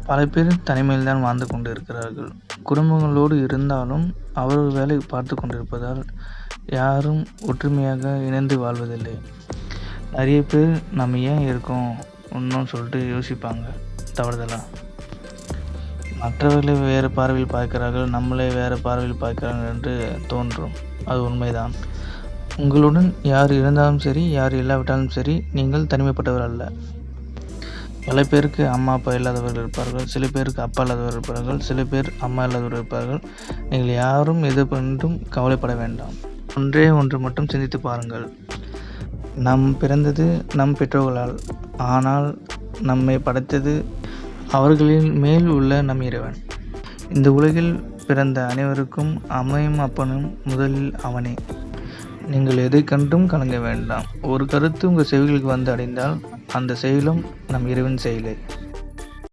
பல பேர் தனிமையில் தான் வாழ்ந்து கொண்டு இருக்கிறார்கள். குடும்பங்களோடு இருந்தாலும் அவரவர் வேலை பார்த்து கொண்டிருப்பதால் யாரும் ஒற்றுமையாக இணைந்து வாழ்வதில்லை. நிறைய பேர் நம்ம ஏன் இருக்கோம் இன்னும் சொல்லிட்டு யோசிப்பாங்க தவறுதலா. மற்றவர்களை வேறு பார்வையில் பார்க்கிறார்கள், நம்மளை வேறு பார்வையில் பார்க்கிறார்கள் என்று தோன்றும். அது உண்மைதான். உங்களுடன் யார் இருந்தாலும் சரி, யார் இல்லாவிட்டாலும் சரி, நீங்கள் தனிமைப்பட்டவர் அல்ல. பல பேருக்கு அம்மா அப்பா இல்லாதவர்கள் இருப்பார்கள், சில பேருக்கு அப்பா இல்லாதவர்கள் இருப்பார்கள், சில பேர் அம்மா இல்லாதவர்கள் இருப்பார்கள். நீங்கள் யாரும் எது கொண்டும் கவலைப்பட வேண்டாம். ஒன்றே ஒன்று மட்டும் சிந்தித்து பாருங்கள். நாம் பிறந்தது நம் பெற்றோர்களால், ஆனால் நம்மை படைத்தது அவர்களின் மேல் உள்ள நம் இறைவன். இந்த உலகில் பிறந்த அனைவருக்கும் அம்மையும் அப்பனும் முதலில் அவனே. நீங்கள் எதை கண்டும் கலங்க வேண்டாம். ஒரு கருத்து உங்கள் செவிகளுக்கு வந்து அடைந்தால் அந்த செயலும் நம் இறைவன் செயலே.